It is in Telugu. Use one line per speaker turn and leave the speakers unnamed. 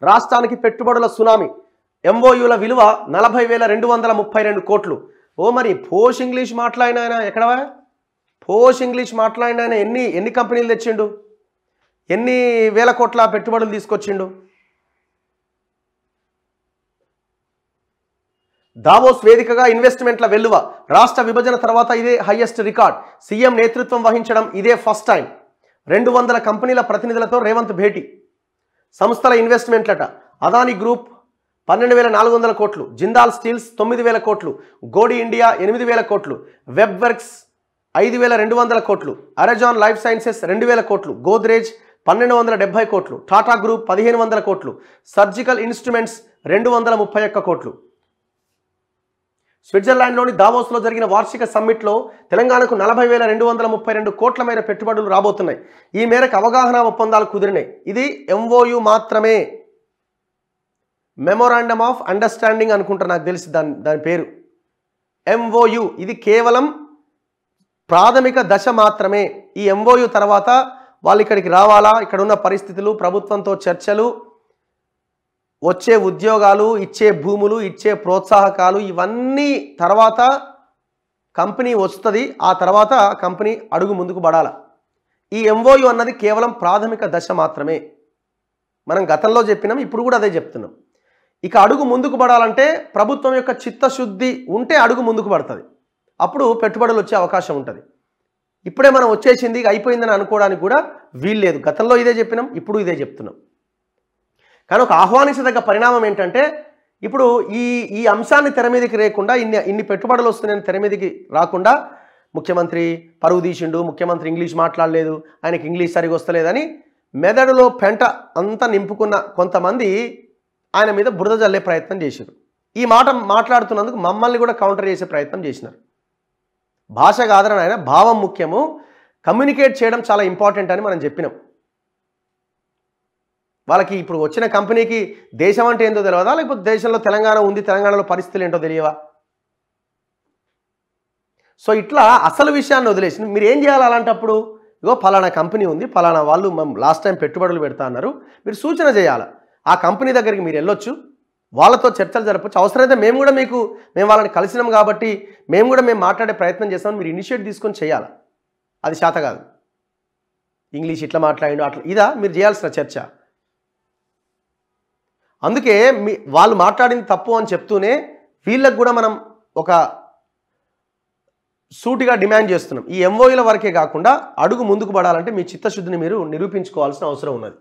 రాష్ట్రానికి పెట్టుబడుల సునామీ. ఎంఓయూల విలువ 40,232 కోట్లు. ఓ మరి పోష్ ఇంగ్లీష్ మాట్లాడిన ఆయన ఎక్కడవా? పోష్ ఇంగ్లీష్ మాట్లాడిన ఆయన ఎన్ని కంపెనీలు తెచ్చిండు? ఎన్ని వేల కోట్ల పెట్టుబడులు తీసుకొచ్చిండు? దావోస్ వేదికగా ఇన్వెస్ట్మెంట్ల వెల్లువ. రాష్ట్ర విభజన తర్వాత ఇదే హైయెస్ట్ రికార్డ్. సీఎం నేతృత్వం వహించడం ఇదే ఫస్ట్ టైం. 200 కంపెనీల ప్రతినిధులతో రేవంత్ భేటీ. సంస్థల ఇన్వెస్ట్మెంట్లట. అదానీ గ్రూప్ 12,400 కోట్లు, జిందాల్ స్టీల్స్ 9,000 కోట్లు, గోడి ఇండియా 8,000 కోట్లు, వెబ్ వర్క్స్ 5,200 కోట్లు, అరెజాన్ లైఫ్ సైన్సెస్ 2,000 కోట్లు, గోద్రేజ్ 1,270 కోట్లు, టాటా గ్రూప్ 1,500 కోట్లు, సర్జికల్ ఇన్స్ట్రుమెంట్స్ 231 కోట్లు. స్విట్జర్లాండ్లోని దావోస్లో జరిగిన వార్షిక సమ్మిట్లో తెలంగాణకు 40,232 కోట్ల మేర పెట్టుబడులు రాబోతున్నాయి. ఈ మేరకు అవగాహన ఒప్పందాలు కుదిరినాయి. ఇది ఎంఓయు మాత్రమే, మెమోరాండమ్ ఆఫ్ అండర్స్టాండింగ్ అనుకుంటా, నాకు తెలిసి దాని పేరు ఎంఓయు. ఇది కేవలం ప్రాథమిక దశ మాత్రమే. ఈ ఎంఓయు తర్వాత వాళ్ళు ఇక్కడికి రావాలా, ఇక్కడ ఉన్న పరిస్థితులు, ప్రభుత్వంతో చర్చలు, వచ్చే ఉద్యోగాలు, ఇచ్చే భూములు, ఇచ్చే ప్రోత్సాహకాలు, ఇవన్నీ తర్వాత కంపెనీ వస్తుంది. ఆ తర్వాత కంపెనీ అడుగు ముందుకు పడాల. ఈ ఎంఓయు అన్నది కేవలం ప్రాథమిక దశ మాత్రమే. మనం గతంలో చెప్పినాం, ఇప్పుడు కూడా అదే చెప్తున్నాం. ఇక అడుగు ముందుకు పడాలంటే ప్రభుత్వం యొక్క చిత్తశుద్ధి ఉంటే అడుగు ముందుకు పడుతుంది. అప్పుడు పెట్టుబడులు వచ్చే అవకాశం ఉంటుంది. ఇప్పుడే మనం వచ్చేసింది అయిపోయిందని అనుకోవడానికి కూడా వీల్లేదు. గతంలో ఇదే చెప్పినాం, ఇప్పుడు ఇదే చెప్తున్నాం. కానీ ఒక ఆహ్వానించదగ్గ పరిణామం ఏంటంటే ఇప్పుడు ఈ అంశాన్ని తెర మీదకి రేయకుండా, ఇన్ని పెట్టుబడులు వస్తున్నాయని తెర మీదకి రాకుండా, ముఖ్యమంత్రి పరువు తీసిండు, ముఖ్యమంత్రి ఇంగ్లీష్ మాట్లాడలేదు, ఆయనకి ఇంగ్లీష్ సరిగా వస్తలేదని మెదడులో పెంట అంతా నింపుకున్న కొంతమంది ఆయన మీద బురద జల్లే ప్రయత్నం చేశారు. ఈ మాట మాట్లాడుతున్నందుకు మమ్మల్ని కూడా కౌంటర్ చేసే ప్రయత్నం చేసినారు. భాష కాదని ఆయన భావం ముఖ్యము, కమ్యూనికేట్ చేయడం చాలా ఇంపార్టెంట్ అని మనం చెప్పినాం. వాళ్ళకి ఇప్పుడు వచ్చిన కంపెనీకి దేశం అంటే ఏంటో తెలియదా, లేకపోతే దేశంలో తెలంగాణ ఉంది, తెలంగాణలో పరిస్థితులు ఏంటో తెలియవా? సో ఇట్లా అసలు విషయాన్ని వదిలేసి మీరు ఏం చేయాలి అలాంటప్పుడు? ఇగో ఫలానా కంపెనీ ఉంది, ఫలానా వాళ్ళు లాస్ట్ టైం పెట్టుబడులు పెడతా అన్నారు, మీరు సూచన చేయాలి. ఆ కంపెనీ దగ్గరికి మీరు వెళ్ళొచ్చు, వాళ్ళతో చర్చలు జరపచ్చు. అవసరమైతే మేము వాళ్ళని కలిసినాం కాబట్టి మేము మాట్లాడే ప్రయత్నం చేస్తామని మీరు ఇనిషియేట్ తీసుకొని చేయాలి. అది శాత కాదు. ఇంగ్లీష్ ఇట్లా మాట్లాడిండు అట్లా, ఇదా మీరు చేయాల్సిన చర్చ? అందుకే వాళ్ళు మాట్లాడింది తప్పు అని చెప్తూనే వీళ్ళకు కూడా మనం ఒక సూటిగా డిమాండ్ చేస్తున్నాం. ఈ ఎంఓయూల వరకే కాకుండా అడుగు ముందుకు పడాలంటే మీ చిత్తశుద్ధిని మీరు నిరూపించుకోవాల్సిన అవసరం ఉన్నది.